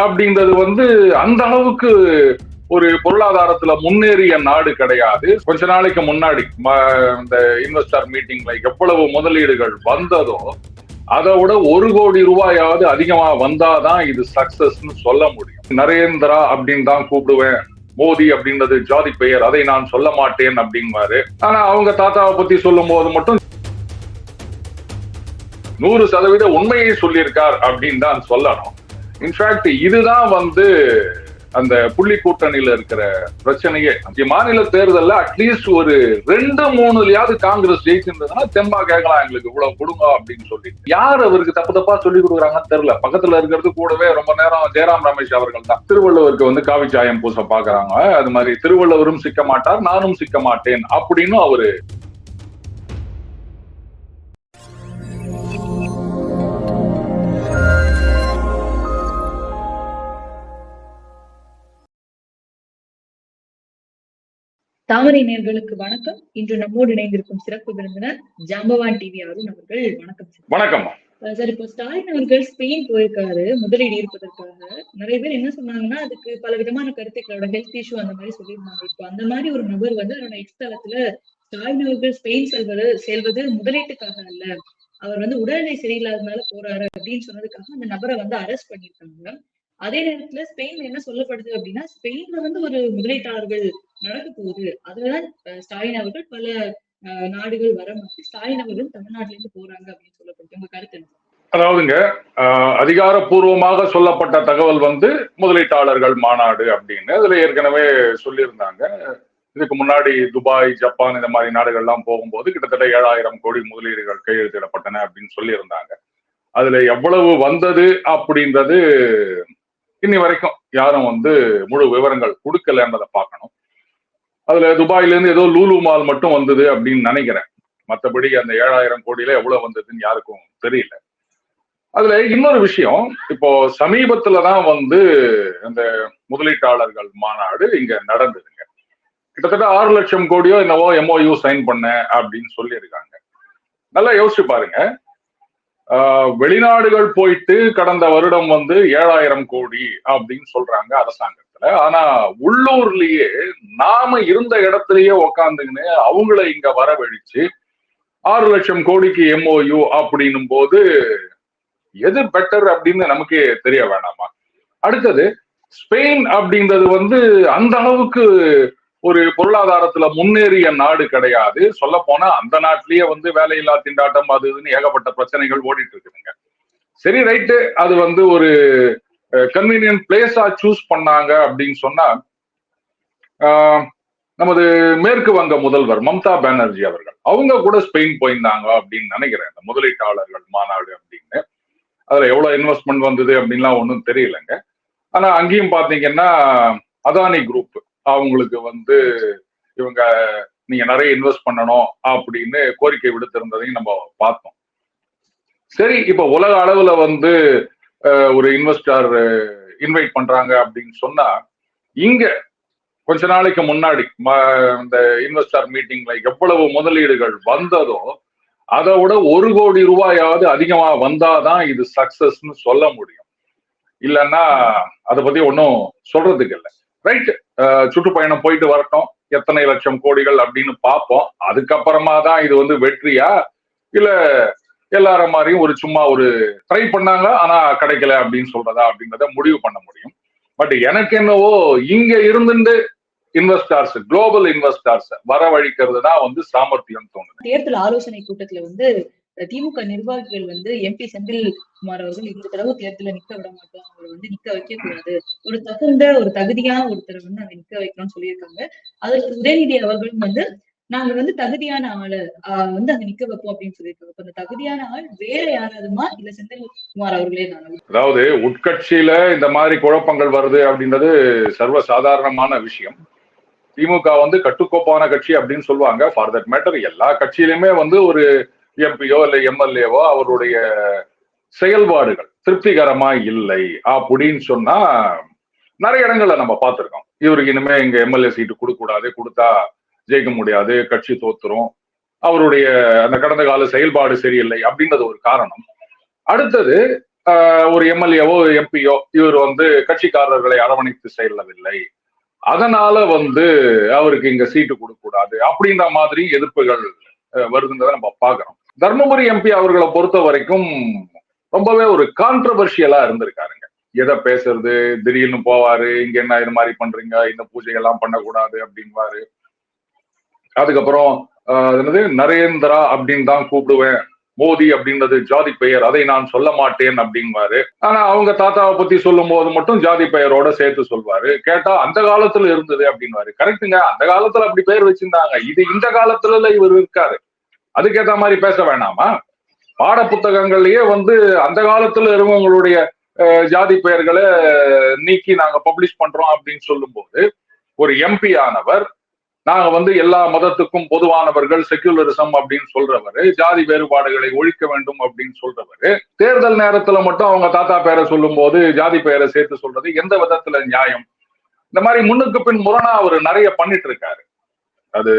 அப்படின்றது அந்த அளவுக்கு ஒரு பொருளாதாரத்துல முன்னேறிய நாடு கிடையாது. கொஞ்ச நாளைக்கு முன்னாடி இந்த இன்வெஸ்டர் மீட்டிங்ல எவ்வளவு முதலீடுகள் வந்ததோ அதை விட 1 கோடி ரூபாயாவது அதிகமா வந்தாதான் இது சக்சஸ்ன்னு சொல்ல முடியும். நரேந்திரா அப்படின்னு தான் கூப்பிடுவேன், மோடி அப்படின்றது ஜாதி பெயர், அதை நான் சொல்ல மாட்டேன் அப்படின்பாரு. ஆனா அவங்க தாத்தாவை பத்தி சொல்லும் போது மட்டும் 100% உண்மையை சொல்லியிருக்கார் அப்படின்னு தான் சொல்லணும். இன்ஃபேக்ட் இதுதான் அந்த புள்ளி கூட்டணியில இருக்கிற பிரச்சனையே. மாநில தேர்தல்ல அட்லீஸ்ட் ஒரு 2-3 காங்கிரஸ் ஜெயிச்சிருந்ததுன்னா தெம்பா கேட்கலாம், எங்களுக்கு இவ்வளவு கொடுங்க அப்படின்னு சொல்லி. யார் அவருக்கு தப்பா சொல்லி கொடுக்குறாங்கன்னு தெரியல. பக்கத்துல இருக்கிறது கூடவே ரொம்ப நேரம் ஜெயராம் ரமேஷ் அவர்கள் தான் திருவள்ளுவருக்கு காவி சாயம் பூச பாக்குறாங்க. அது மாதிரி திருவள்ளுவரும் சிக்க மாட்டார், நானும் சிக்க மாட்டேன் அப்படின்னு அவரு தாமரை நேயர்களுக்கு வணக்கம். இன்று நம்மோடு இணைந்திருக்கும் சிறப்பு விருந்தினர் ஜாம்பவான் டிவி அருண் அவர்கள். வணக்கம் சார். வணக்கம் சார். இப்போ ஸ்டாலின் அவர்கள் ஸ்பெயின் போயிருக்காரு முதலீடு ஈர்ப்பதற்காக. நிறைய பேர் என்ன சொன்னாங்கன்னா அதுக்கு பல விதமான கருத்துக்களோட ஹெல்த் இஷ்யூ அந்த மாதிரி சொல்லியிருந்தாங்க. இப்போ அந்த மாதிரி ஒரு நபர் அவரோட எக்ஸ் தளத்துல ஸ்டாலின் அவர்கள் ஸ்பெயின் செல்வது முதலீட்டுக்காக அல்ல, அவர் உடல்நிலை சரியில்லாததுனால போறாரு அப்படின்னு சொன்னதுக்காக அந்த நபரை அரெஸ்ட் பண்ணியிருக்காங்க. அதே நேரத்துல ஸ்பெயின்ல என்ன சொல்லப்படுது அப்படின்னா, ஸ்பெயின்ல ஒரு முதலீட்டாளர்கள் நடக்க போகுது, அதுலதான் ஸ்டாலின் அவர்கள் பல நாடுகள் வர மாதிரி ஸ்டாலின் அவர்கள் தமிழ்நாட்டில இருந்து போறாங்க அப்படின்னு சொல்லப்படுது. உங்க கருத்து என்ன? அதாவதுங்க, அதிகாரப்பூர்வமாக சொல்லப்பட்ட தகவல் முதலீட்டாளர்கள் மாநாடு அப்படின்னு அதுல ஏற்கனவே சொல்லியிருந்தாங்க. இதுக்கு முன்னாடி துபாய், ஜப்பான் இந்த மாதிரி நாடுகள்லாம் போகும்போது கிட்டத்தட்ட 7000 கோடி முதலீடுகள் கையெழுத்திடப்பட்டன அப்படின்னு சொல்லியிருந்தாங்க. அதுல எவ்வளவு வந்தது அப்படின்றது இன்னி வரைக்கும் யாரும் முழு விவரங்கள் கொடுக்கலன்றதை பார்க்கணும். அதுல துபாயில இருந்து ஏதோ லூலு மால் மட்டும் வந்தது அப்படின்னு நினைக்கிறேன். மற்றபடி அந்த 7000 கோடியில எவ்வளவு வந்ததுன்னு யாருக்கும் தெரியல. அதுல இன்னொரு விஷயம், இப்போ சமீபத்துலதான் அந்த முதலீட்டாளர்கள் மாநாடு இங்க நடந்ததுங்க. கிட்டத்தட்ட 6 லட்சம் கோடியோ என்னவோ MOU சைன் பண்ண அப்படின்னு சொல்லியிருக்காங்க. நல்லா யோசிச்சு பாருங்க. வெளிநாடுகள் போயிட்டு கடந்த வருடம் 7000 கோடி அப்படின்னு சொல்றாங்க அரசாங்கத்துல. ஆனா உள்ளூர்லயே நாம இருந்த இடத்துலயே உக்காந்துன்னு அவங்கள இங்க வரவழைச்சு 6 லட்சம் கோடிக்கு MOU அப்படின்னும் போது எது பெட்டர் அப்படின்னு நமக்கே தெரிய வேணாமா? அடுத்தது, ஸ்பெயின் அப்படின்றது அந்த அளவுக்கு ஒரு பொருளாதாரத்துல முன்னேறிய நாடு கிடையாது. சொல்ல போனா அந்த நாட்டிலேயே வேலையில்லா திண்டாட்டம் அது இதுன்னு ஏகப்பட்ட பிரச்சனைகள் ஓடிட்டு இருக்குதுங்க. சரி, ரைட்டு, அது ஒரு கன்வீனியன்ட் பிளேஸா சூஸ் பண்ணாங்க அப்படின்னு சொன்னா, நமது மேற்கு வங்க முதல்வர் மம்தா பானர்ஜி அவர்கள் அவங்க கூட ஸ்பெயின் போயிருந்தாங்க அப்படின்னு நினைக்கிறேன், இந்த முதலீட்டாளர்கள் மாநாடு அப்படின்னு. அதுல எவ்வளவு இன்வெஸ்ட்மெண்ட் வந்தது அப்படின்லாம் ஒன்றும் தெரியலங்க. ஆனா அங்கேயும் பாத்தீங்கன்னா அதானி குரூப் அவங்களுக்கு இவங்க நீங்க நிறைய இன்வெஸ்ட் பண்ணணும் அப்படின்னு கோரிக்கை விடுத்திருந்ததையும் நம்ம பார்த்தோம். சரி, இப்ப உலக அளவுல ஒரு இன்வெஸ்டர் இன்வைட் பண்றாங்க அப்படின்னு சொன்னா, இங்க கொஞ்ச நாளைக்கு முன்னாடி இந்த இன்வெஸ்டர் மீட்டிங்ல எவ்வளவு முதலீடுகள் வந்ததோ அதை விட 1 கோடி ரூபாயாவது அதிகமா வந்தாதான் இது சக்சஸ்ன்னு சொல்ல முடியும். இல்லைன்னா அதை பத்தி ஒன்னும் சொல்றதுக்கு இல்லை. ரைட், சுற்றுப்பயணம் போயிட்டு வரட்டும், எத்தனை லட்சம் கோடிகள் அப்படின்னு பார்ப்போம். அதுக்கப்புறமா தான் இது வெற்றியா இல்ல எல்லாரும் மாதிரியும் சும்மா ட்ரை பண்ணாங்க ஆனா கிடைக்கல அப்படின்னு சொல்றதா அப்படின்றத முடிவு பண்ண முடியும். பட் எனக்கு என்னவோ இங்க இருந்துட்டு இன்வெஸ்டர்ஸ், குளோபல் இன்வெஸ்டர்ஸ் வரவழைக்கிறது தான் சாமர்த்தியம் தோணுது. தேர்தல் ஆலோசனை கூட்டத்துல திமுக நிர்வாகிகள் MP செந்தில்குமார் அவர்கள் இந்த தடவை தேர்தல நிக்க விட மாட்டோம், அவங்களை நிக்க வைக்க கூடாது, ஒரு தகுதியான ஒருத்தரை அங்க நிக்க வைக்கணும்னு சொல்லியிருக்காங்க. அதற்கு உதயநிதி அவர்களும் நாங்க தகுதியான ஆளு அங்க நிக்க வைப்போம் அப்படின்னு சொல்லியிருக்காங்க. அந்த தகுதியான ஆள் வேற யாராவதுமா இல்ல செந்தில்குமார் அவர்களே தானே? அதாவது உட்கட்சியில இந்த மாதிரி குழப்பங்கள் வருது அப்படின்றது சர்வ சாதாரணமான விஷயம். திமுக கட்டுக்கோப்பான கட்சி அப்படின்னு சொல்லுவாங்க. ஃபார் தட் மேட்டர் எல்லா கட்சியிலுமே ஒரு எம்பியோ இல்ல MLAவோ அவருடைய செயல்பாடுகள் திருப்திகரமா இல்லை அப்படின்னு சொன்னா நிறைய இடங்கள்ல நம்ம பார்த்திருக்கோம். இவருக்கு இனிமே இங்க MLA சீட்டு கொடுக்க கூடாது, கொடுத்தா ஜெயிக்க முடியாது, கட்சி தோத்துரும், அவருடைய அந்த கடந்த கால செயல்பாடு சரியில்லை அப்படின்றது ஒரு காரணம். அடுத்தது ஒரு எம்எல்ஏவோ எம்பியோ இவர் வந்து கட்சிக்காரர்களை அரவணைத்து செல்லவில்லை, அதனால வந்து அவருக்கு இங்க சீட்டு கொடுக்க கூடாது அப்படின்ற மாதிரி எதிர்ப்புகள் வருதுன்றதை நம்ம பாக்குறோம். தர்மபுரி எம்பி அவர்களை பொறுத்த வரைக்கும் ரொம்பவே ஒரு கான்ட்ரவர்ஷியலா இருந்திருக்காருங்க. எதை பேசுறது, திடீர்னு போவாரு, இங்க என்ன இது மாதிரி பண்றீங்க, இந்த பூஜைகள்லாம் பண்ணக்கூடாது அப்படின்வாரு. அதுக்கப்புறம் என்னது நரேந்திரா அப்படின்னு தான் கூப்பிடுவேன், மோடி அப்படின்றது ஜாதி பெயர், அதை நான் சொல்ல மாட்டேன் அப்படின்வாரு. ஆனா அவங்க தாத்தாவை பத்தி சொல்லும் போது மட்டும் ஜாதி பெயரோட சேர்த்து சொல்வாரு. கேட்டா அந்த காலத்துல இருந்தது அப்படின்வாரு. கரெக்டுங்க, அந்த காலத்துல அப்படி பெயர் வச்சிருந்தாங்க, இது இந்த காலத்துல இவர் இருக்காரு, அதுக்கேற்ற மாதிரி பேச வேணாமா? பாட புத்தகங்கள்லயே வந்து அந்த காலத்துல இருவங்களுடைய ஜாதி பெயர்களை நீக்கி நாங்க பப்ளிஷ் பண்றோம் அப்படின்னு சொல்லும் போது, ஒரு எம்பி ஆனவர் நாங்க வந்து எல்லா மதத்துக்கும் பொதுவானவர்கள், செக்யூலரிசம் அப்படின்னு சொல்றவரு, ஜாதி வேறுபாடுகளை ஒழிக்க வேண்டும் அப்படின்னு சொல்றவரு, தேர்தல் நேரத்துல மட்டும் அவங்க தாத்தா பேரை சொல்லும் போது ஜாதி பெயரை சேர்த்து சொல்றது எந்த விதத்துல நியாயம்? இந்த மாதிரி முன்னுக்கு பின் முரணா அவர் நிறைய பண்ணிட்டு இருக்காரு. அது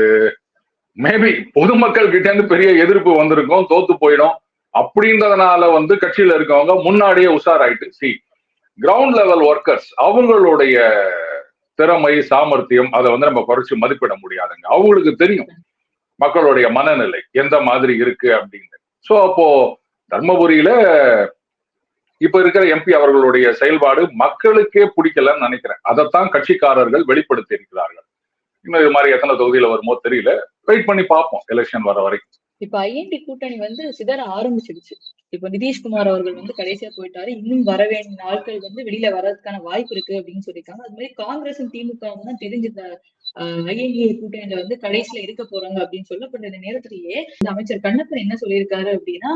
மேபி பொதுமக்கள் கிட்ட இருந்து பெரிய எதிர்ப்பு வந்திருக்கும், தோத்து போயிடும் அப்படின்றதுனால வந்து கட்சியில இருக்கவங்க முன்னாடியே உஷாராயிட்டு கிரவுண்ட் லெவல் ஒர்க்கர்ஸ் அவங்களுடைய திறமை சாமர்த்தியம் அதை வந்து நம்ம குறைச்சு மதிப்பிட முடியாதுங்க. அவங்களுக்கு தெரியும் மக்களுடைய மனநிலை எந்த மாதிரி இருக்கு அப்படின்னு. சோ அப்போ தர்மபுரியில இப்ப இருக்கிற எம்பி அவர்களுடைய செயல்பாடு மக்களுக்கே பிடிக்கலன்னு நினைக்கிறேன். அதைத்தான் கட்சிக்காரர்கள் வெளிப்படுத்தி இருக்கிறார்கள். இன்னும் இது மாதிரி எத்தனை தொகுதியில வருமோ தெரியல, வெயிட் பண்ணி பார்ப்போம் எலெக்ஷன் வர வரைக்கும். இப்ப ஐஎன்டி கூட்டணி வந்து சிதற ஆரம்பிச்சிடுச்சு. இப்ப நிதிஷ்குமார் அவர்கள் வந்து கடைசியா போயிட்டாரு, இன்னும் வர வேண்டிய நாட்கள் வந்து வெளியில வர்றதுக்கான வாய்ப்பு இருக்கு அப்படின்னு சொல்லியிருக்காங்க. அது மாதிரி காங்கிரசும் திமுகவும் தான் தெரிஞ்ச ஐஎன்டி கூட்டணியில வந்து கடைசியில இருக்க போறாங்க அப்படின்னு சொல்லப்பட்ட இந்த நேரத்திலேயே இந்த அமைச்சர் கண்ணப்பன் என்ன சொல்லியிருக்காரு அப்படின்னா,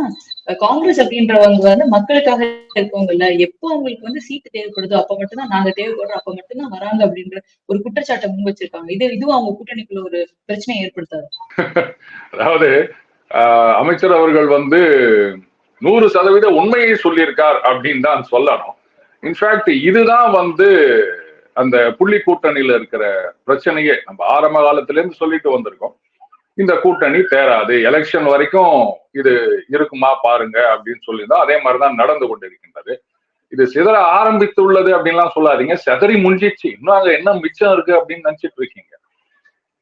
காங்கிரஸ் அப்படின்றவங்க வந்து மக்களுக்காக இருக்கவங்கல்ல, எப்போ அவங்களுக்கு வந்து சீட்டு தேவைப்படுதோ அப்ப மட்டும்தான் நாங்க தேவைப்படுறோம், அப்ப மட்டும்தான் வராங்க அப்படின்ற ஒரு குற்றச்சாட்டை முன் வச்சிருக்காங்க. இதுவும் அவங்க கூட்டணிக்குள்ள ஒரு பிரச்சனையை ஏற்படுத்தாது. அதாவது அமைச்சர் அவர்கள் வந்து 100% உண்மையை சொல்லியிருக்கார் அப்படின்னு தான் சொல்லணும். இன்ஃபேக்ட் இதுதான் வந்து அந்த புள்ளி கூட்டணியில இருக்கிற பிரச்சனையே. நம்ம ஆரம்ப காலத்துல இருந்து சொல்லிட்டு வந்திருக்கோம், இந்த கூட்டணி தேராது, எலெக்ஷன் வரைக்கும் இது இருக்குமா பாருங்க அப்படின்னு சொல்லியிருந்தோம். அதே மாதிரிதான் நடந்து கொண்டிருக்கின்றது. இது சிதற ஆரம்பித்துள்ளது அப்படின்லாம் சொல்லாதீங்க, சிதறி முடிஞ்சிச்சு, இன்னும் அங்க என்ன மிச்சம் இருக்கு அப்படின்னு நினைச்சிட்டு இருக்கீங்க.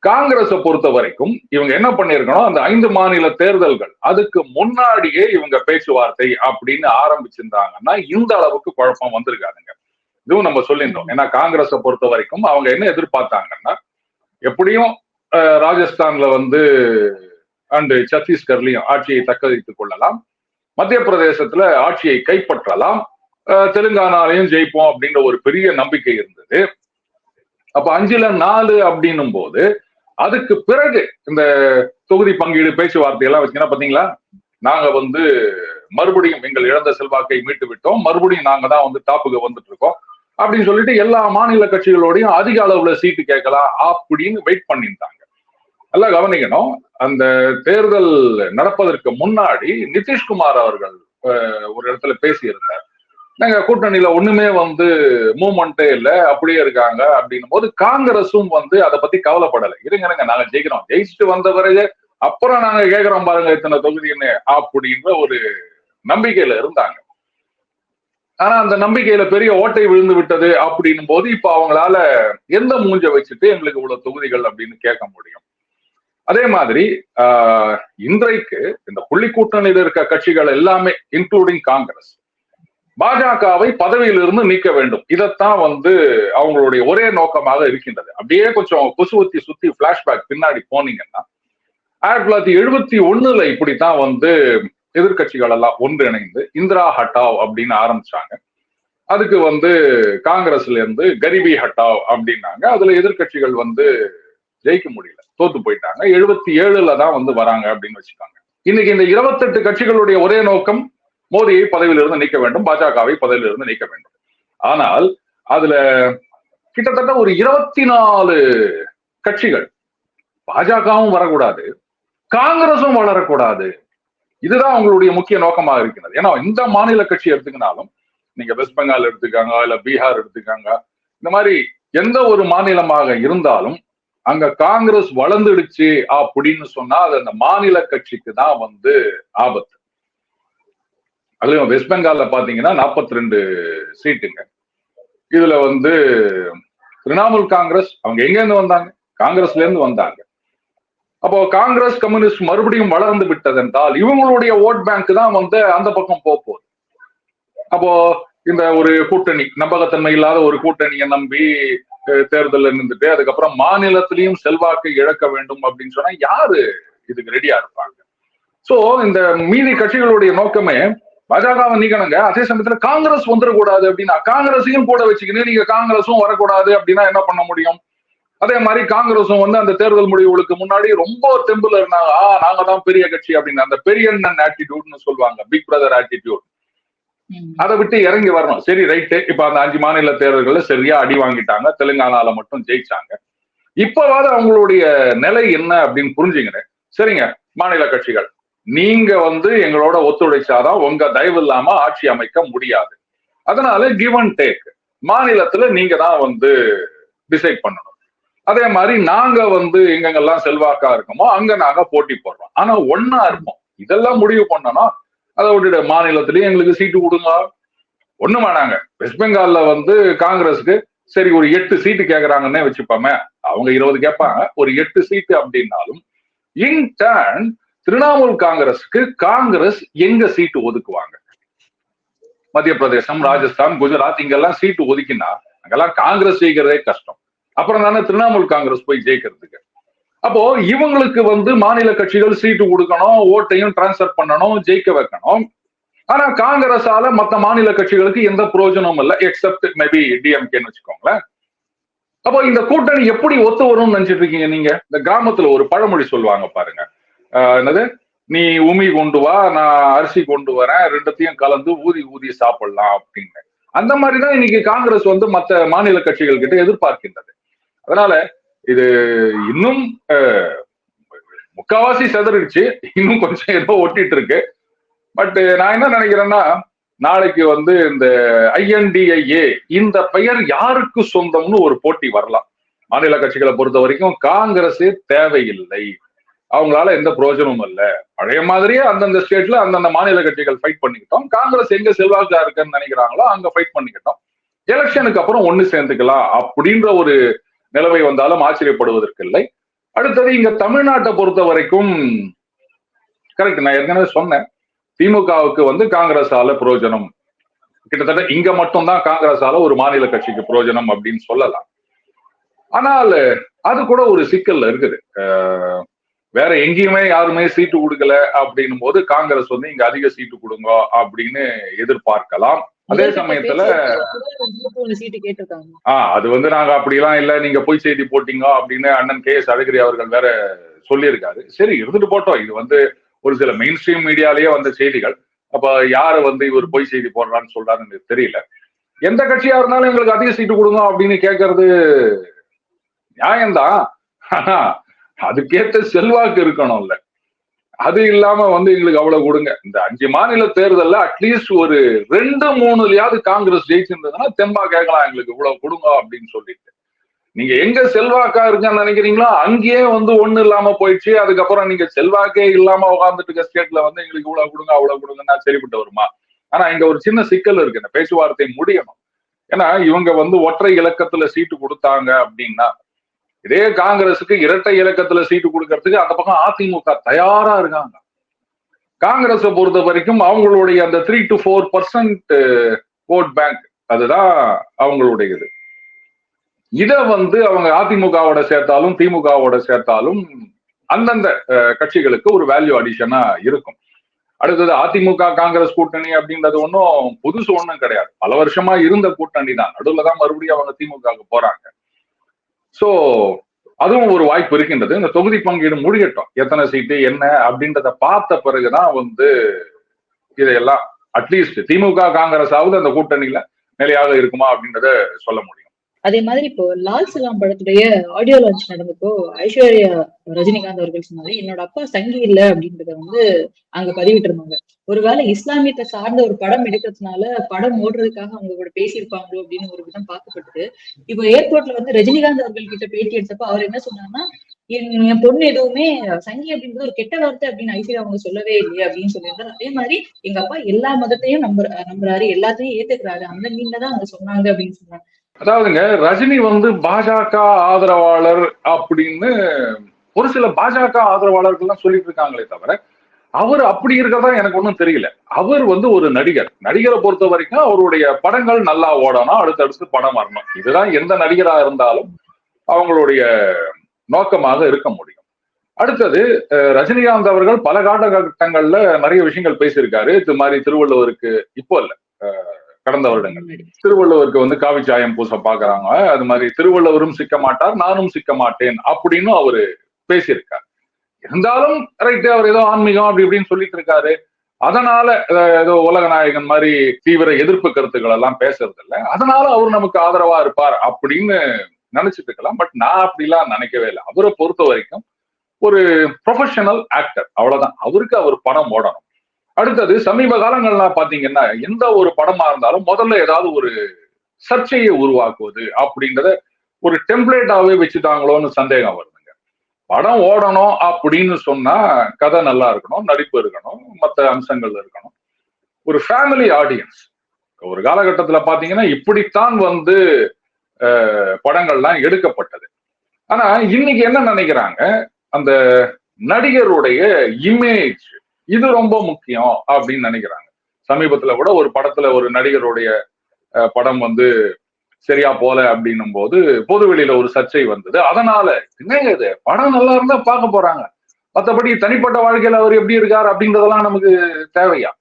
காங்கிரஸை பொறுத்த வரைக்கும் இவங்க என்ன பண்ணிருக்கணும், அந்த 5 மாநில தேர்தல்கள் அதுக்கு முன்னாடியே இவங்க பேச்சுவார்த்தை அப்படின்னு ஆரம்பிச்சிருந்தாங்கன்னா இந்த அளவுக்கு குழப்பம் வந்திருக்காதுங்க. இதுவும் நம்ம சொல்லியிருந்தோம். ஏன்னா காங்கிரஸை பொறுத்த வரைக்கும் அவங்க என்ன எதிர்பார்த்தாங்கன்னா, எப்படியும் ராஜஸ்தான்ல வந்து அண்ட் சத்தீஸ்கர்லயும் ஆட்சியை தக்க வைத்துக் கொள்ளலாம், மத்திய பிரதேசத்துல ஆட்சியை கைப்பற்றலாம், தெலுங்கானாலையும் ஜெயிப்போம் அப்படின்ற ஒரு பெரிய நம்பிக்கை இருந்தது. அப்ப 5ல் 4 அப்படின்னும் போது அதுக்கு பிறகு இந்த தொகுதி பங்கீடு பேச்சுவார்த்தை எல்லாம் வச்சீங்கன்னா பாத்தீங்களா, நாங்க வந்து மறுபடியும் எங்கள் இழந்த செல்வாக்கை மீட்டு விட்டோம், மறுபடியும் நாங்க தான் வந்து டாப்புக்கு வந்துட்டு இருக்கோம் அப்படின்னு சொல்லிட்டு எல்லா மாநில கட்சிகளோடையும் அதிக அளவுல சீட்டு கேட்கலாம் அப்படின்னு வெயிட் பண்ணியிருந்தாங்க. நல்லா கவனிக்கணும், அந்த தேர்தல் நடப்பதற்கு முன்னாடி நிதிஷ்குமார் அவர்கள் ஒரு இடத்துல பேசியிருந்தார், நாங்க கூட்டணியில ஒண்ணுமே வந்து மூவ்மெண்டே இல்ல, அப்படியே இருக்காங்க அப்படின்னும் போது காங்கிரஸும் வந்து அதை பத்தி கவலைப்படலை. இருங்க நாங்க ஜெயிக்கிறோம், ஜெயிச்சுட்டு வந்த பிறகு அப்புறம் நாங்க கேட்கிறோம் பாருங்க இத்தனை தொகுதின்னு அப்படின்ற ஒரு நம்பிக்கையில இருந்தாங்க. ஆனா அந்த நம்பிக்கையில பெரிய ஓட்டை விழுந்து விட்டது அப்படின்னும் போது இப்ப அவங்களால எந்த மூஞ்ச வச்சுட்டு எங்களுக்கு இவ்வளவு தொகுதிகள் அப்படின்னு கேட்க முடியும். அதே மாதிரி இன்றைக்கு இந்த புள்ளி கூட்டணியில் இருக்க கட்சிகள் எல்லாமே இன்க்ளூடிங் காங்கிரஸ் பாஜகவை பதவியிலிருந்து நீக்க வேண்டும், இதைத்தான் வந்து அவங்களுடைய ஒரே நோக்கமாக இருக்கின்றது. அப்படியே கொஞ்சம் கொசுவத்தி சுத்தி பிளாஷ்பேக் பின்னாடி போனீங்கன்னா 1971 இப்படித்தான் வந்து எதிர்கட்சிகள் எல்லாம் ஒன்றிணைந்து இந்திரா ஹட்டாவ் அப்படின்னு ஆரம்பிச்சாங்க. அதுக்கு வந்து காங்கிரஸ்ல இருந்து கரிபி ஹட்டாவ் அப்படின்னாங்க. அதுல எதிர்கட்சிகள் வந்து ஜெயிக்க முடியல, தோத்து போயிட்டாங்க. 77 தான் வந்து வராங்க அப்படின்னு வச்சுக்காங்க. இன்னைக்கு இந்த 28 கட்சிகளுடைய ஒரே நோக்கம் மோடியை பதவியிலிருந்து நீக்க வேண்டும், பாஜகவை பதவியிலிருந்து நீக்க வேண்டும். ஆனால் அதுல கிட்டத்தட்ட ஒரு 24 கட்சிகள், பாஜகவும் வரக்கூடாது, காங்கிரஸும் வளரக்கூடாது, இதுதான் அவங்களுடைய முக்கிய நோக்கமாக இருக்கிறது. ஏன்னா இந்த மாநில கட்சி எடுத்துக்கினாலும், நீங்க வெஸ்ட் பெங்கால் எடுத்துக்காங்க, இல்ல பீகார் எடுத்துக்காங்க, இந்த மாதிரி எந்த ஒரு மாநிலமாக இருந்தாலும் அங்க காங்கிரஸ் வளர்ந்துடுச்சு அப்படின்னு சொன்னா அது அந்த மாநில கட்சிக்கு தான் வந்து ஆபத்து. அதுலயும் வெஸ்ட் பெங்கால்ல பாத்தீங்கன்னா 42 சீட்டுங்க. இதுல வந்து திரிணாமுல் காங்கிரஸ் அவங்க எங்க இருந்து வந்தாங்க? காங்கிரஸ்ல இருந்து வந்தாங்க. அப்போ காங்கிரஸ் கம்யூனிஸ்ட் மறுபடியும் வளர்ந்து விட்டதென்றால் இவங்களுடைய ஓட் பேங்க் தான் வந்து அந்த பக்கம் போகுது. அப்போ இந்த ஒரு கூட்டணி, நம்பகத்தன்மை இல்லாத ஒரு கூட்டணியை நம்பி தேர்தலில் நின்றுட்டு அதுக்கப்புறம் மாநிலத்திலையும் செல்வாக்கை இழக்க வேண்டும் அப்படின்னு சொன்னா யாரு இதுக்கு ரெடியா இருப்பாங்க? சோ இந்த மீதி கட்சிகளுடைய நோக்கமே பாஜகவை நீக்கணுங்க, அதே சமயத்துல காங்கிரஸ் வந்துடக்கூடாது அப்படின்னா காங்கிரஸையும் கூட வச்சுக்கின்னு நீங்க காங்கிரஸும் வரக்கூடாது அப்படின்னா என்ன பண்ண முடியும்? அதே மாதிரி காங்கிரஸும் வந்து அந்த தேர்தல் முடிவுகளுக்கு முன்னாடி ரொம்ப தெம்புல இருந்தாங்க, நாங்க தான் பெரிய கட்சி அப்படின்னு, அந்த பெரிய ஆட்டிடியூட்னு சொல்லுவாங்க, பிக் பிரதர் ஆட்டிடியூட். அதை விட்டு இறங்கி வரணும். சரி ரைட்டு, இப்ப அந்த 5 மாநில தேர்தல்கள்ல சரியா அடி வாங்கிட்டாங்க, தெலுங்கானால மட்டும் ஜெயிச்சாங்க. இப்பவாது அவங்களுடைய நிலை என்ன அப்படின்னு புரிஞ்சுங்க. சரிங்க, மாநில கட்சிகள் நீங்க வந்து எங்களோட ஒத்துழைச்சாதான் உங்க தயவு இல்லாம ஆட்சி அமைக்க முடியாது. அதனால கிவ் அண்ட் டேக், மாநிலத்துல நீங்க தான் வந்து டிசைட் பண்ணணும். அதே மாதிரி நாங்க வந்து எங்கெங்கெல்லாம் செல்வாக்கா இருக்கோமோ அங்க நாங்க போட்டி போடுறோம். ஆனா ஒன்னா இருப்போம். இதெல்லாம் முடிவு பண்ணணும். அதை விட்டுட்டு மாநிலத்திலயும் எங்களுக்கு சீட்டு கொடுங்க, ஒண்ணு வேணாங்க. வெஸ்ட் பெங்கால்ல வந்து காங்கிரஸுக்கு சரி ஒரு 8 சீட்டு கேட்கறாங்கன்னே வச்சுப்போமே, அவங்க 20 கேட்பாங்க, ஒரு 8 சீட்டு அப்படின்னாலும் இன் டர்ன் திரிணாமுல் காங்கிரஸுக்கு காங்கிரஸ் எங்க சீட்டு ஒதுக்குவாங்க? மத்திய பிரதேசம், ராஜஸ்தான், குஜராத் இங்கெல்லாம் சீட்டு ஒதுக்கினா அங்கெல்லாம் காங்கிரஸ் ஜெயிக்கிறதே கஷ்டம். அப்புறம் தானே திரிணாமுல் காங்கிரஸ் போய் ஜெயிக்கிறதுக்கு. அப்போ இவங்களுக்கு வந்து மாநில கட்சிகள் சீட்டு கொடுக்கணும், ஓட்டையும் டிரான்ஸ்பர் பண்ணணும், ஜெயிக்க வைக்கணும். ஆனா காங்கிரஸால மத்த மாநில கட்சிகளுக்கு எந்த பிரயோஜனமும் இல்லை, எக்ஸப்ட் மேபி டிஎம்கேன்னு வச்சுக்கோங்களேன். அப்போ இந்த கூட்டணி எப்படி ஒத்து வரும்னு நினைச்சிட்டு இருக்கீங்க நீங்க? இந்த கிராமத்துல ஒரு பழமொழி சொல்லுவாங்க பாருங்க, என்னது, நீ உமி கொண்டு வா, நான் அரிசி கொண்டு வரேன், ரெண்டுத்தையும் கலந்து ஊதி ஊதி சாப்பிடலாம் அப்படின்னு. அந்த மாதிரிதான் இன்னைக்கு காங்கிரஸ் வந்து மத்த மாநில கட்சிகள் கிட்ட எதிர்பார்க்கின்றது. அதனால இது இன்னும் முக்காவாசி செதறிடுச்சு, இன்னும் கொஞ்சம் ஏதோ ஒட்டிட்டு இருக்கு. பட் நான் என்ன நினைக்கிறேன்னா, நாளைக்கு வந்து இந்த INDIA இந்த பெயர் யாருக்கு சொந்தம்னு ஒரு போட்டி வரலாம். மாநில கட்சிகளை பொறுத்த வரைக்கும் காங்கிரஸே தேவையில்லை, அவங்களால எந்த பிரயோஜனமும் இல்லை. பழைய மாதிரியே அந்தந்த ஸ்டேட்ல அந்தந்த மாநில கட்சிகள் ஃபைட் பண்ணிக்கிட்டோம், காங்கிரஸ் எங்க செல்வாக்கா இருக்குன்னு நினைக்கிறாங்களோ அங்க ஃபைட் பண்ணிக்கிட்டோம், எலெக்ஷனுக்கு அப்புறம் ஒண்ணு சேர்ந்துக்கலாம் அப்படின்ற ஒரு நிலைமை வந்தாலும் ஆச்சரியப்படுவதற்கு இல்லை. அடுத்தது இங்க தமிழ்நாட்டை பொறுத்த வரைக்கும் கரெக்ட், நான் ஏற்கனவே சொன்னேன், திமுகவுக்கு வந்து காங்கிரஸால பிரயோஜனம் கிட்டத்தட்ட இங்க மட்டும் தான் காங்கிரஸால ஒரு மாநில கட்சிக்கு பிரயோஜனம் அப்படின்னு சொல்லலாம். ஆனால் அது கூட ஒரு சிக்கல்ல இருக்குது. வேற எங்கேயுமே யாருமே சீட்டு கொடுக்கல அப்படின்னும் போது காங்கிரஸ் வந்து இங்க அதிக சீட்டு கொடுங்க அப்படின்னு எதிர்பார்க்கலாம். அதே சமயத்துல அது வந்து நாங்க அப்படிலாம் இல்ல, நீங்க பொய் செய்தி போட்டீங்க அப்படின்னு அண்ணன் KS அழகிரி அவர்கள் வேற சொல்லியிருக்காரு. சரி இருந்துட்டு போட்டோம், இது வந்து ஒரு சில மெயின் ஸ்ட்ரீம் மீடியாலேயே வந்த செய்திகள். அப்ப யாரு வந்து இவர் பொய் செய்தி போடுறான்னு சொல்றாருன்னு தெரியல. எந்த கட்சியா இருந்தாலும் எங்களுக்கு அதிக சீட்டு கொடுங்க அப்படின்னு கேட்கறது நியாயம்தான், ஆனா அதுக்கேற்ற செல்வாக்கு இருக்கணும்ல. அது இல்லாம வந்து எங்களுக்கு அவ்வளவு கொடுங்க. இந்த 5 மாநில தேர்தல்ல அட்லீஸ்ட் ஒரு 2-3லயாவது காங்கிரஸ் ஜெயிச்சிருந்ததுன்னா தெம்பா கேட்கலாம், எங்களுக்கு இவ்வளவு கொடுங்க அப்படின்னு சொல்லிட்டு. நீங்க எங்க செல்வாக்கா இருக்குன்னு நினைக்கிறீங்களோ அங்கேயே வந்து ஒண்ணு இல்லாம போயிடுச்சு. அதுக்கப்புறம் நீங்க செல்வாக்கே இல்லாம உட்கார்ந்துட்டு இருக்க ஸ்டேட்ல வந்து எங்களுக்கு இவ்வளவு கொடுங்க அவ்வளவு கொடுங்கன்னா சரிப்பட்டு வருமா? ஆனா இங்க ஒரு சின்ன சிக்கல் இருக்கு, இந்த பேச்சுவார்த்தை முடியணும். ஏன்னா இவங்க வந்து ஒற்றை இலக்கத்துல சீட்டு கொடுத்தாங்க அப்படின்னா இதே காங்கிரஸுக்கு இரட்டை இலக்கத்துல சீட்டு கொடுக்கறதுக்கு அந்த பக்கம் அதிமுக தயாரா இருக்காங்க. காங்கிரஸை பொறுத்த வரைக்கும் அவங்களுடைய அந்த 3 to 4% ஓட் பேங்க் அதுதான் அவங்களுடையது. இத வந்து அவங்க அதிமுகவோட சேர்த்தாலும் திமுகவோட சேர்த்தாலும் அந்தந்த கட்சிகளுக்கு ஒரு வேல்யூ அடிஷனா இருக்கும். அடுத்தது அதிமுக காங்கிரஸ் கூட்டணி அப்படின்றது ஒன்றும் புதுசு ஒன்றும் கிடையாது, பல வருஷமா இருந்த கூட்டணி தான். நடுவில் தான் மறுபடியும் அவங்க திமுகவுக்கு போறாங்க. சோ அதுவும் ஒரு வாய்ப்பு இருக்கின்றது. இந்த தொகுதி பங்கீடு முடியட்டும், எத்தனை சீட்டு என்ன அப்படின்றத பார்த்த பிறகுதான் வந்து இதையெல்லாம் அட்லீஸ்ட் திமுக காங்கிரஸ் ஆகுது அந்த கூட்டணியில நிலையாக இருக்குமா அப்படின்றத சொல்ல முடியும். அதே மாதிரி இப்போ லால் சலாம் படத்துடைய ஆடியோ லான்ச் நடந்தப்போ ஐஸ்வர்யா ரஜினிகாந்த் அவர்கள் சொன்னாரு, என்னோட அப்பா சங்கி இல்ல அப்படின்றத வந்து அங்க பதிவிட்டு இருந்தாங்க. ஒருவேளை இஸ்லாமியத்தை சார்ந்த ஒரு படம் எடுக்கிறதுனால படம் ஓடுறதுக்காக அவங்க கூட பேசியிருப்பாங்களோ அப்படின்னு ஒரு விதம் பார்க்கப்பட்டது. இப்போ ஏர்போர்ட்ல வந்து ரஜினிகாந்த் அவர்கள் கிட்ட பேட்டி எடுத்தப்ப அவர் என்ன சொன்னாங்கன்னா, என் பொண்ணு எதுவுமே சங்கி அப்படின்றது ஒரு கெட்ட வார்த்தை அப்படின்னு ஐஸ்வர்யா அவங்க சொல்லவே இல்லையே அப்படின்னு சொல்லியிருந்தாரு. அதே மாதிரி எங்க அப்பா எல்லா மதத்தையும் நம்புறாரு, எல்லாத்தையும் ஏத்துக்கிறாரு, அந்த மீன்ல தான் அவங்க சொன்னாங்க அப்படின்னு சொன்னாங்க. அதாவதுங்க, ரஜினி வந்து பாஜக ஆதரவாளர் அப்படின்னு ஒரு சில பாஜக ஆதரவாளர்கள் எல்லாம் சொல்லிட்டு இருக்காங்களே தவிர, அவர் அப்படி இருக்கிறதா எனக்கு ஒன்றும் தெரியல. அவர் வந்து ஒரு நடிகரை பொறுத்த வரைக்கும் அவருடைய படங்கள் நல்லா ஓடணும், அடுத்தடுத்து படம் வரணும். இதுதான் எந்த நடிகரா இருந்தாலும் அவங்களுடைய நோக்கமாக இருக்க முடியும். அடுத்தது, ரஜினிகாந்த் அவர்கள் பல காலகட்டங்கள்ல நிறைய விஷயங்கள் பேசியிருக்காரு. இது மாதிரி திருவள்ளுவருக்கு இப்போ இல்ல, கடந்த வருடங்கள் திருவள்ளுவருக்கு வந்து காவி சாயம் பூச பாக்குறாங்க, அது மாதிரி திருவள்ளுவரும் சிக்க மாட்டார், நானும் சிக்க மாட்டேன் அப்படின்னு அவரு பேசியிருக்காரு. இருந்தாலும் ரைட்டு, அவர் ஏதோ ஆன்மீகம் அப்படி இப்படின்னு சொல்லிட்டு இருக்காரு. அதனால ஏதோ உலக நாயகன் மாதிரி தீவிர எதிர்ப்பு கருத்துக்கள் எல்லாம் பேசுறது இல்லை, அதனால அவர் நமக்கு ஆதரவா இருப்பார் அப்படின்னு நினைச்சிட்டு இருக்கலாம். பட் நான் அப்படிலாம் நினைக்கவே இல்லை. அவரை பொறுத்த வரைக்கும் ஒரு ப்ரொஃபஷனல் ஆக்டர், அவ்வளவுதான். அவருக்கு அவர் படம் ஓடணும். அடுத்தது, சமீப காலங்கள்லாம் பாத்தீங்கன்னா எந்த ஒரு படமா இருந்தாலும் முதல்ல ஏதாவது ஒரு சர்ச்சையை உருவாக்குவது அப்படின்றத ஒரு டெம்ப்ளேட்டாவே வச்சுட்டாங்களோன்னு சந்தேகம் வருதுங்க. படம் ஓடணும் அப்படின்னு சொன்னா கதை நல்லா இருக்கணும், நடிப்பு இருக்கணும், மற்ற அம்சங்கள் இருக்கணும். ஒரு ஃபேமிலி ஆடியன்ஸ் ஒரு காலகட்டத்துல பாத்தீங்கன்னா இப்படித்தான் வந்து படங்கள்லாம் எடுக்கப்பட்டது. ஆனா இன்னைக்கு என்ன நினைக்கிறாங்க, அந்த நடிகருடைய இமேஜ் இது ரொம்ப முக்கியம் அப்படின்னு நினைக்கிறாங்க. சமீபத்துல கூட ஒரு படத்துல ஒரு நடிகருடைய படம் வந்து சரியா போல அப்படின்னும் போது பொதுவெளியில ஒரு சர்ச்சை வந்தது. அதனால என்னங்க இது, படம் நல்லா இருந்தா பார்க்க போறாங்க, மற்றபடி தனிப்பட்ட வாழ்க்கையில அவர் எப்படி இருக்காரு அப்படின்றதெல்லாம் நமக்கு தேவையா?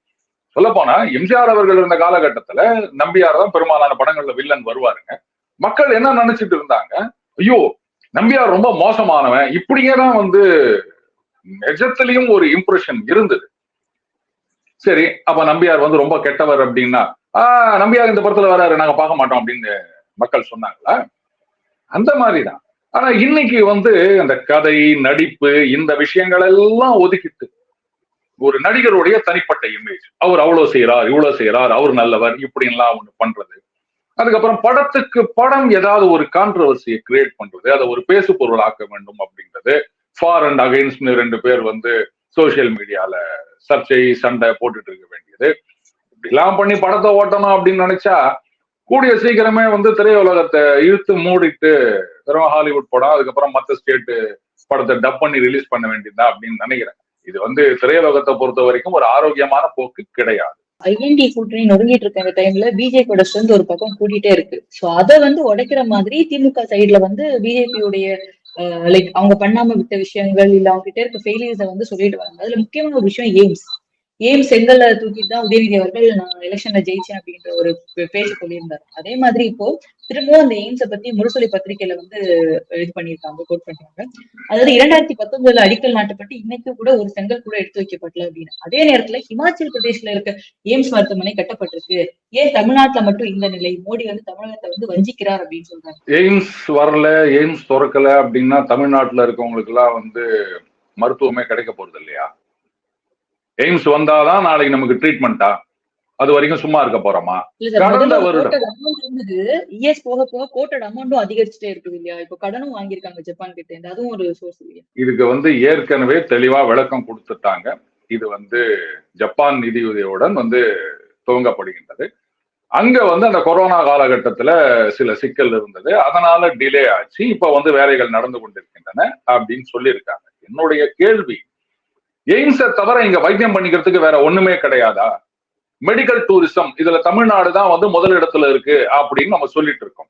சொல்ல போனா எம்ஜிஆர் அவர்கள் இருந்த காலகட்டத்துல நம்பியார் தான் பெரும்பாலான படங்கள்ல வில்லன் வருவாருங்க. மக்கள் என்ன நினைச்சிட்டு இருந்தாங்க, ஐயோ நம்பியார் ரொம்ப மோசமானவன், இப்படியே தான் வந்து நிஜத்திலையும் ஒரு இம்ப்ரெஷன் இருந்தது. சரி, அப்ப நம்பியார் வந்து ரொம்ப கெட்டவர் அப்படின்னா, நம்பியார் இந்த படத்துல வராரு, நாங்க பார்க்க மாட்டோம் அப்படின்னு மக்கள் சொன்னாங்களா? அந்த மாதிரிதான். ஆனா இன்னைக்கு வந்து அந்த கதை, நடிப்பு, இந்த விஷயங்கள் எல்லாம் ஒதுக்கிட்டு ஒரு நடிகருடைய தனிப்பட்ட இமேஜ், அவர் அவ்வளவு செய்யறார், இவ்வளவு செய்யறார், அவர் நல்லவர், இப்படின்லாம் ஒண்ணு பண்றது. அதுக்கப்புறம் படத்துக்கு படம் ஏதாவது ஒரு கான்ட்ரவர்சியை கிரியேட் பண்றது, அதை ஒரு பேசு பொருள் ஆக்க வேண்டும் அப்படின்றது. ஃபார் அண்ட் அகைன்ஸ்ட்னு ரெண்டு பேர் வந்து சோசியல் மீடியால சர்ச்சை, சண்டை போட்டுட்டு இருக்க வேண்டியது. இப்படிலாம் பண்ணி படத்தை ஓட்டணும் அப்படின்னு நினைச்சா கூடிய சீக்கிரமே வந்து திரையுலகத்தை இழுத்து மூடிட்டு ஹாலிவுட் படம், அதுக்கப்புறம் மற்ற ஸ்டேட் படத்தை டப் பண்ணி ரிலீஸ் பண்ண வேண்டியதா அப்படின்னு நினைக்கிறேன். இது வந்து திரையுலகத்தை பொறுத்த வரைக்கும் ஒரு ஆரோக்கியமான போக்கு கிடையாது. ஐஎன்டி கூட்டணி நொறுங்கிட்டு இருக்க இந்த டைம்ல பிஜேபியோட ஸ்ட்ரென்த் ஒரு பக்கம் கூட்டிட்டே இருக்கு. சோ அதை வந்து உடைக்கிற மாதிரி திமுக சைட்ல வந்து பிஜேபியோடைய லைக் அவங்க பண்ணாம விட்ட விஷயங்கள் இல்ல அவங்க கிட்ட இருக்க ஃபெயிலியர்ஸை வந்து சொல்லிட்டு வராங்க. அதுல முக்கியமான ஒரு விஷயம் எய்ம்ஸ் செங்கல்ல தூக்கிட்டு தான் உதயநிதி அவர்கள் நான் எலெக்ஷன்ல ஜெயிச்சேன் அப்படின்ற ஒரு பேச்சு சொல்லியிருந்தாரு. அதே மாதிரி இப்போ திரும்பவும் அந்த எய்ம்ஸை பத்தி முரசொலி பத்திரிகையில வந்து இது பண்ணியிருக்காங்க, கோட் பண்றாங்க. அதாவது 2019 அடிக்கல் நாட்டப்பட்டு இன்னைக்கு கூட ஒரு செங்கல் கூட எடுத்து வைக்கப்படல அப்படின்னு. அதே நேரத்துல ஹிமாச்சல் பிரதேஷ்ல இருக்க எய்ம்ஸ் மருத்துவமனை கட்டப்பட்டிருக்கு. ஏன் தமிழ்நாட்டுல மட்டும் இந்த நிலை? மோடி வந்து தமிழகத்தை வந்து வஞ்சிக்கிறார் அப்படின்னு சொல்றாங்க. எய்ம்ஸ் வரல, எய்ம்ஸ் திறக்கல அப்படின்னா தமிழ்நாட்டுல இருக்கவங்களுக்கு எல்லாம் வந்து மருத்துவமே கிடைக்க போறது இல்லையா? எய்ம்ஸ் வந்தாதான் நாளைக்கு நமக்கு ட்ரீட்மெண்டா? அது வரைக்கும் சும்மா இருக்க போறோமா? கடந்த வருடம் போக போக கோட்டட் அமௌண்டும் அதிகரிச்சுட்டே இருக்குது இல்லையா? இப்போ கடனும் வாங்கியிருக்காங்க ஜப்பான் கிட்ட இருந்து, அதுவும் ஒரு சோர்ஸ் இல்லையா? இதுக்கு வந்து ஏற்கனவே தெளிவா விளக்கம் கொடுத்துட்டாங்க. இது வந்து ஜப்பான் நிதியுதவியுடன் வந்து துவங்கப்படுகின்றது. அங்க வந்து அந்த கொரோனா காலகட்டத்துல சில சிக்கல் இருந்தது, அதனால டிலே ஆச்சு. இப்ப வந்து வேலைகள் நடந்து கொண்டிருக்கின்றன அப்படின்னு சொல்லியிருக்காங்க. என்னுடைய கேள்வி, எய்ம்ஸை தவிர இங்க வைத்தியம் பண்ணிக்கிறதுக்கு வேற ஒண்ணுமே கிடையாதா? மெடிக்கல் டூரிசம் இதுல தமிழ்நாடு தான் வந்து முதல் இடத்துல இருக்கு அப்படின்னு நம்ம சொல்லிட்டு இருக்கோம்.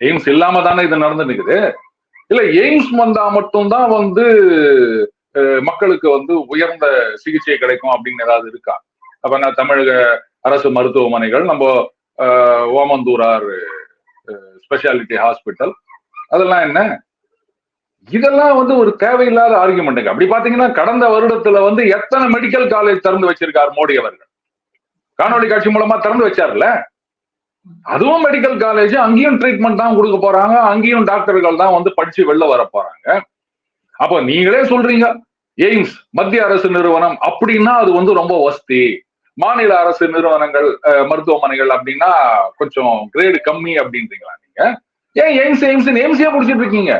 எய்ம்ஸ் இல்லாம தானே இது நடந்து நிக்குது. இல்ல எய்ம்ஸ் வந்தா மட்டும்தான் வந்து மக்களுக்கு வந்து உயர்ந்த சிகிச்சை கிடைக்கும் அப்படின்னு ஏதாவது இருக்கா? அப்ப நான் தமிழக அரசு மருத்துவமனைகள், நம்ம ஓமந்தூரார் ஸ்பெஷாலிட்டி ஹாஸ்பிட்டல், அதெல்லாம் என்ன? இதெல்லாம் வந்து ஒரு தேவையில்லாத ஆர்குமெண்ட்டுங்க. அப்படி பாத்தீங்கன்னா கடந்த வருடத்துல வந்து எத்தனை மெடிக்கல் காலேஜ் திறந்து வச்சிருக்காரு மோடி அவர்கள்? காணொலி காட்சி மூலமா திறந்து வச்சார்ல. அதுவும் மெடிக்கல் காலேஜ், அங்கேயும் ட்ரீட்மெண்ட் தான் கொடுக்க போறாங்க, அங்கேயும் டாக்டர்கள் தான் வந்து படிச்சு வெளில வர போறாங்க. அப்ப நீங்களே சொல்றீங்க எய்ம்ஸ் மத்திய அரசு நிறுவனம் அப்படின்னா அது வந்து ரொம்ப வசதி, மாநில அரசு நிறுவனங்கள் மருத்துவமனைகள் அப்படின்னா கொஞ்சம் கிரேடு கம்மி அப்படின்றீங்களா நீங்க? ஏன் எய்ம்ஸே முடிச்சிட்டு இருக்கீங்க?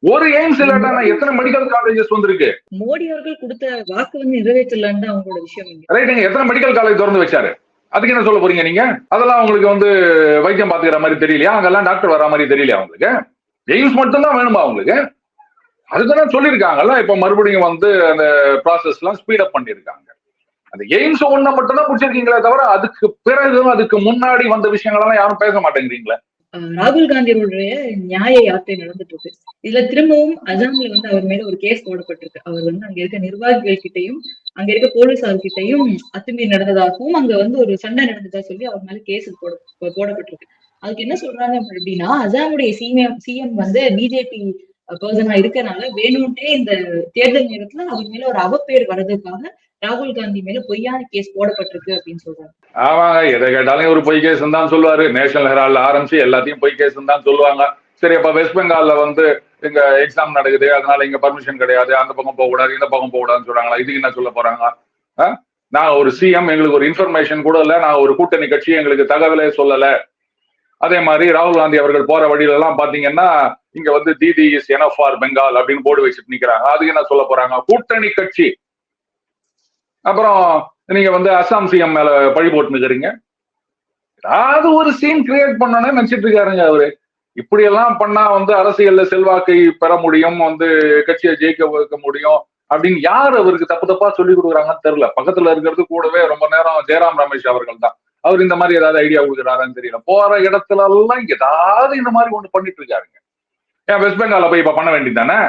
ஒரு எய்ம்ஸ் இல்லாட்டா எத்தனை மெடிக்கல் காலேஜஸ் வந்திருக்கு? மோடி அவர்கள் கொடுத்த வாக்கு வந்து நிறைவேற்றலன்னு அவங்களோட விஷயம். ரைட்டுங்க, எத்தனை மெடிக்கல் காலேஜ் திறந்து வச்சாரு? அதுக்கு என்ன சொல்ல போறீங்க நீங்க? அதெல்லாம் உங்களுக்கு வந்து வைத்தியம் பாத்துக்கிற மாதிரி தெரியலையா? அங்கெல்லாம் டாக்டர் வர மாதிரி தெரியலையா உங்களுக்கு? எய்ம்ஸ் மட்டும் தான் வேணுமா உங்களுக்கு? அதுதான் சொல்லியிருக்காங்கல்ல. இப்ப மறுபடியும் வந்து அந்த ப்ராசஸ் எல்லாம் ஸ்பீட் அப் பண்ணிருக்காங்க. அந்த எய்ம்ஸ் ஒண்ணு மட்டும் தான் முடிச்சிருக்கீங்களே தவிர அதுக்கு பிறகு அதுக்கு முன்னாடி வந்த விஷயங்கள் எல்லாம் யாரும் பேச மாட்டேங்கிறீங்களே. ராகுல் காந்தியோடைய நியாய யாத்திரை நடந்துட்டு இருக்கு. இதுல திரும்பவும் அசாம்ல வந்து அவர் மேல ஒரு கேஸ் போடப்பட்டிருக்கு. அவர் வந்து அங்க இருக்க நிர்வாகிகள் கிட்டையும் அங்க இருக்க போலீசார் கிட்டையும் அத்துமீறி நடந்ததாகவும் அங்க வந்து ஒரு சண்டை நடந்ததா சொல்லி அவர் மேல கேஸ் போடப்பட்டிருக்கு. அதுக்கு என்ன சொல்றாங்க அப்படின்னா, அசாமுடைய சிஎம் வந்து பிஜேபி பர்சனா இருக்கனால வேணும்ட்டே இந்த தேர்தல் நேரத்துல அவர் மேல ஒரு அவப்பேர் வர்றதுக்காக ராகுல் காந்தி மேல பொய்யான கேஸ் போடப்பட்டிருக்கு அப்படின்னு சொல்றாங்க. ஆமாங்க, எதை கேட்டாலும் ஒரு பொய் கேஸ் தான் சொல்லுவாரு. நேஷனல் ஹெரால்ட்ல ஆரம்பிச்சு எல்லாத்தையும் பொய் கேஸ் தான் சொல்லுவாங்க. சரி, அப்ப வெஸ்ட் பெங்கால்ல வந்து இங்க எக்ஸாம் நடக்குது, அதனால இங்க பர்மிஷன் கிடையாது, அந்த பக்கம் போக கூடாது, இந்த பக்கம் போக கூடாதுன்னு சொல்றாங்களா? இதுக்கு என்ன சொல்ல போறாங்க? நான் ஒரு சிஎம், எங்களுக்கு ஒரு இன்ஃபர்மேஷன் கூட இல்ல, நான் ஒரு கூட்டணி கட்சி, எங்களுக்கு தகவலே சொல்லல. அதே மாதிரி ராகுல் காந்தி அவர்கள் போற வழியில எல்லாம் பாத்தீங்கன்னா இங்க வந்து தீதி இஸ் எனஃப் ஃபார் பெங்கால் அப்படின்னு போர்டு வச்சுட்டு நிக்கிறாங்க. அதுக்கு என்ன சொல்ல போறாங்க? கூட்டணி கட்சி. அப்புறம் நீங்க வந்து அசாம் சிஎம் மேல பழி போட்டு நிக்கிறீங்க. ஏதாவது ஒரு சீன் கிரியேட் பண்ணணும்னு நினைச்சிட்டு இருக்காருங்க அவரு. இப்படி எல்லாம் பண்ணா வந்து அரசியல்ல செல்வாக்கை பெற முடியும், வந்து கட்சியை ஜெயிக்க வைக்க முடியும் அப்படின்னு யார் அவருக்கு தப்பு தப்பா சொல்லி கொடுக்குறாங்கன்னு தெரியல. பக்கத்துல இருக்கிறது கூடவே ரொம்ப நேரம் ஜெயராம் ரமேஷ் அவர்கள் தான். அவர் இந்த மாதிரி ஏதாவது ஐடியா கொடுக்குறாருன்னு தெரியல. போற இடத்துல எல்லாம் ஏதாவது இந்த மாதிரி ஒண்ணு பண்ணிட்டு இருக்காருங்க. ஏன் வெஸ்ட் பெங்கால போய் இப்ப பண்ண வேண்டியதானே?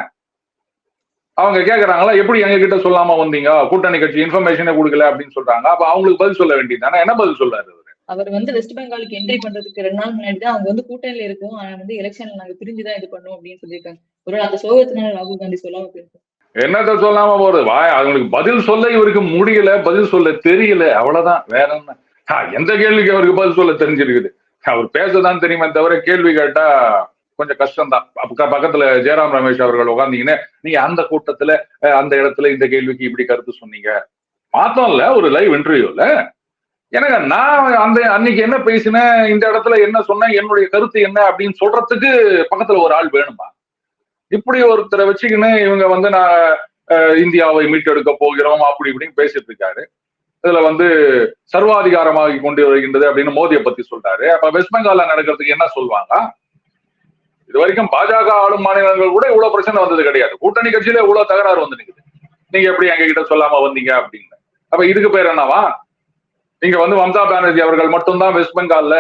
அவங்க கேக்குறாங்களா, எப்படி எங்க கிட்ட சொல்லாம வந்தீங்க, கூட்டணி கட்சி இன்ஃபர்மேஷனே கொடுக்கல அப்படின்னு சொல்றாங்க. அப்ப அவங்களுக்கு பதில் சொல்ல வேண்டியதானே? என்ன பதில் சொல்றாரு அவர் வந்து வெஸ்ட் பெங்காலுக்கு என்ட்ரி பண்றதுக்கு 2 நாள் முன்னாடி தான் அவங்க வந்து கூட்டணியில இருக்கும், ஆனா வந்து எலெக்ஷன்ல நாங்க பிரிஞ்சுதான் இது பண்ணோம் அப்படின்னு சொல்லியிருக்காங்க. ஒருவேளை அந்த சோகத்தினால ராகுல் காந்தி சொல்லாம போயிருக்காங்க. என்னத்த சொல்லாம போறது? அவங்களுக்கு பதில் சொல்ல இவருக்கு முடியல, பதில் சொல்ல தெரியல, அவ்வளவுதான். வேற என்ன? எந்த கேள்விக்கு அவருக்கு பதில் சொல்ல தெரிஞ்சிருக்குது? அவர் பேசதான் தெரியுமே தவிர கேள்வி கேட்டா கொஞ்சம் கஷ்டம் தான். பக்கத்துல ஜெயராம் ரமேஷ் அவர்கள் உட்கார்ந்தீங்கன்னு நீங்க அந்த கூட்டத்துல அந்த இடத்துல இந்த கேள்விக்கு இப்படி கருத்து சொன்னீங்க மாத்தம் இல்ல, ஒரு லைவ் இன்டர்வியூல எனக்கு நான் அந்த அன்னைக்கு என்ன பேசினேன், இந்த இடத்துல என்ன சொன்னேன், என்னுடைய கருத்து என்ன அப்படின்னு சொல்றதுக்கு பக்கத்துல ஒரு ஆள் வேணுமா? இப்படி ஒருத்தரை வச்சுக்கின்னு இவங்க வந்து நான் இந்தியாவை மீட்டெடுக்க போகிறோம் அப்படி இப்படின்னு பேசிட்டு இருக்காரு. இதுல வந்து சர்வாதிகாரமாகி கொண்டு வருகின்றது அப்படின்னு மோதியை பத்தி சொல்றாரு. அப்ப வெஸ்ட் பெங்கால்ல நடக்கிறதுக்கு என்ன சொல்லுவாங்க? இது வரைக்கும் பாஜக ஆளும் மாநிலங்கள் கூட இவ்வளவு பிரச்சனை வந்தது கிடையாது. கூட்டணி கட்சியில இவ்வளவு தகராறு வந்து நிக்குது. நீங்க எப்படி எங்க கிட்ட சொல்லாம வந்தீங்க அப்படின்னு. அப்ப இதுக்கு பேர் என்னவா? நீங்க வந்து மம்தா பானர்ஜி அவர்கள் மட்டும்தான் வெஸ்ட் பெங்கால்ல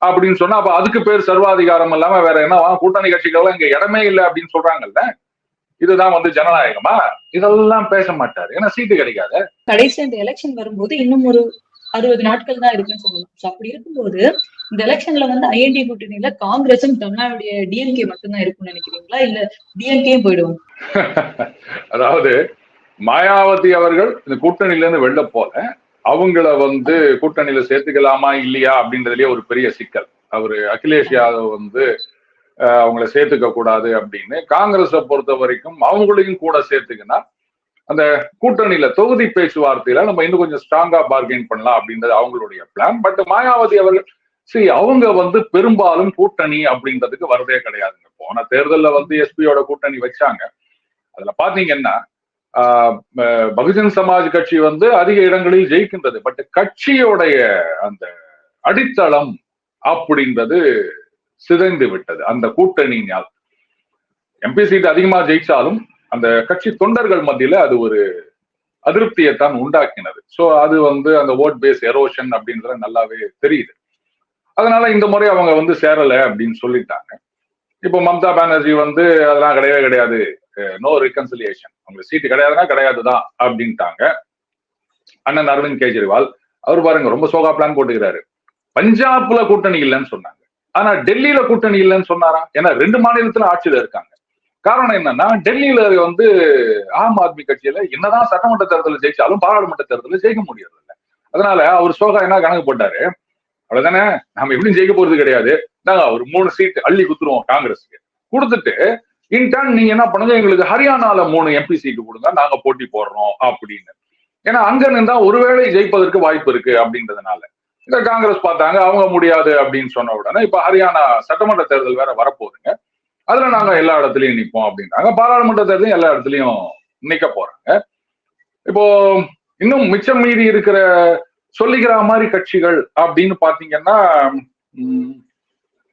அப்படின்னு சொன்னா அப்ப அதுக்கு பேர் சர்வாதிகாரம் இல்லாம வேற என்னவா? கூட்டணி கட்சிகள் இங்க இடமே இல்லை அப்படின்னு சொல்றாங்கல்ல. இதுதான் வந்து ஜனநாயகமா? இதெல்லாம் பேச மாட்டாரு, ஏன்னா சீட்டு கிடைக்காது. கடைசி இந்த எலெக்ஷன் வரும்போது இன்னும் ஒரு 60 நாட்கள் தான் இருக்குன்னு சொல்லலாம். அப்படி இருக்கும்போது இந்த எலெக்ஷன்ல வந்து ஐஎன்டி கூட்டணியில காங்கிரஸும் தமிழ்நாடுடைய டிஎம்கே மட்டும்தான் இருக்கும்னு நினைக்கிறீங்களா, இல்ல டிஎம்கே போயிடுவாங்க? அதாவது மாயாவதி அவர்கள் இந்த கூட்டணியில இருந்து வெளில போல அவங்கள வந்து கூட்டணியில சேர்த்துக்கலாமா இல்லையா அப்படின்றதுலயே ஒரு பெரிய சிக்கல். அவரு அகிலேஷ் யாதவ் வந்து அவங்கள சேர்த்துக்க கூடாது அப்படின்னு. காங்கிரஸை பொறுத்த வரைக்கும் அவங்களையும் கூட சேர்த்துக்கினா அந்த கூட்டணியில தொகுதி பேச்சுவார்த்தையில நம்ம இன்னும் கொஞ்சம் ஸ்ட்ராங்கா பார்கெயின் பண்ணலாம் அப்படின்றது அவங்களுடைய பிளான். பட் மாயாவதி அவர்கள் சரி அவங்க வந்து பெரும்பாலும் கூட்டணி அப்படின்றதுக்கு வரதே கிடையாதுங்க. போன தேர்தல்ல வந்து எஸ்பியோட கூட்டணி வச்சாங்க. அதுல பாத்தீங்கன்னா பகுஜன் சமாஜ் கட்சி வந்து அதிக இடங்களில் ஜெயிக்கின்றது. பட் கட்சியோடைய அந்த அடித்தளம் அப்படின்றது சிதைந்து விட்டது அந்த கூட்டணியினால். எம்பி சீட் அதிகமா ஜெயிச்சாலும் அந்த கட்சி தொண்டர்கள் மத்தியில அது ஒரு அதிருப்தியைத்தான் உண்டாக்கினது. சோ அது வந்து அந்த ஓட் பேஸ் எரோஷன் அப்படின்றது நல்லாவே தெரியுது. அதனால இந்த முறை அவங்க வந்து சேரல அப்படின்னு சொல்லிட்டாங்க. இப்போ மம்தா பானர்ஜி வந்து அதெல்லாம் கிடையவே கிடையாது, நோ ரிகன்சிலியேஷன், அவங்களுக்கு சீட்டு கிடையாதுன்னா கிடையாதுதான் அப்படின்ட்டாங்க. அண்ணன் அரவிந்த் கெஜ்ரிவால் அவர் பாருங்க ரொம்ப சோகா பிளான் போட்டுக்கிறாரு. பஞ்சாப்ல கூட்டணி இல்லைன்னு சொன்னாங்க, ஆனா டெல்லியில கூட்டணி இல்லைன்னு சொன்னாராம். ஏன்னா 2 மாநிலத்துல ஆட்சியில இருக்காங்க. காரணம் என்னன்னா டெல்லியில வந்து ஆம் ஆத்மி கட்சியில என்னதான் சட்டமன்ற தேர்தலில் ஜெயிச்சாலும் பாராளுமன்ற தேர்தலில் ஜெயிக்க முடியாது இல்லை. அதனால அவர் சோகா என்ன கணக்கு போட்டாரு, அவ்வளவுதானே, நம்ம எப்படியும் ஜெயிக்க போறது கிடையாது, நாங்க ஒரு 3 சீட் அள்ளி குத்துருவோம் காங்கிரஸுக்கு. கொடுத்துட்டு இன்டர்ன் நீங்க என்ன பண்ணுங்க, எங்களுக்கு ஹரியானால 3 எம்பி சீட்டு கொடுங்க, நாங்க போட்டி போடுறோம் அப்படின்னு. ஏன்னா அங்க இருந்தா ஒருவேளை ஜெயிப்பதற்கு வாய்ப்பு இருக்கு அப்படின்றதுனால இந்த காங்கிரஸ் பார்த்தாங்க. அவங்க முடியாது அப்படின்னு சொன்ன உடனே இப்ப ஹரியானா சட்டமன்ற தேர்தல் வேற வரப்போகுதுங்க, அதுல நாங்க எல்லா இடத்துலயும் நிப்போம் அப்படின்றாங்க. பாராளுமன்ற தேர்தலையும் எல்லா இடத்துலயும் நிக்க போறாங்க. இப்போ இன்னும் மிச்சம் மீறி இருக்கிற சொல்லிக்கிற மாதிரி கட்சிகள் அப்படின்னு பாத்தீங்கன்னா,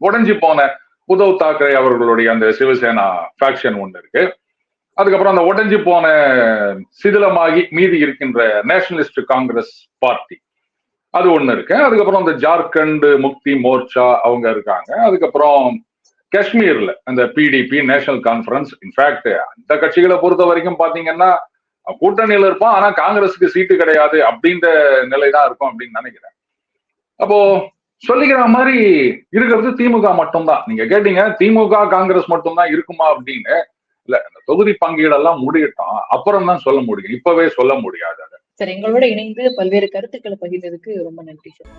உடைஞ்சு போன உத்தவ் தாக்கரே அவர்களுடைய அந்த சிவசேனா ஃபேக்ஷன் ஒண்ணு இருக்கு. அதுக்கப்புறம் அந்த உடைஞ்சு போன சிதிலமாகி மீதி இருக்கின்ற நேஷனலிஸ்ட் காங்கிரஸ் பார்ட்டி அது ஒண்ணு இருக்கு. அதுக்கப்புறம் அந்த ஜார்க்கண்ட் முக்தி மோர்ச்சா அவங்க இருக்காங்க. அதுக்கப்புறம் காஷ்மீர்ல அந்த பிடிபி நேஷனல் கான்ஃபரன்ஸ். இன்ஃபேக்ட் அந்த கட்சிகளை பொறுத்த வரைக்கும் பாத்தீங்கன்னா கூட்டணியில இருப்பான், ஆனா காங்கிரஸுக்கு சீட்டு கிடையாது அப்படின்ற நிலைதான் இருக்கும் அப்படின்னு நினைக்கிறேன். அப்போ சொல்லிக்கிற மாதிரி இருக்கிறது திமுக மட்டும்தான். நீங்க கேட்டீங்க திமுக காங்கிரஸ் மட்டும்தான் இருக்குமா அப்படின்னு. இல்ல, இந்த தொகுதி பங்கீடெல்லாம் முடியட்டும், அப்புறம் தான் சொல்ல முடியும், இப்பவே சொல்ல முடியாது. சார், எங்களோட இணைந்து பல்வேறு கருத்துக்களை பகிர்ந்ததுக்கு ரொம்ப நன்றி சார்.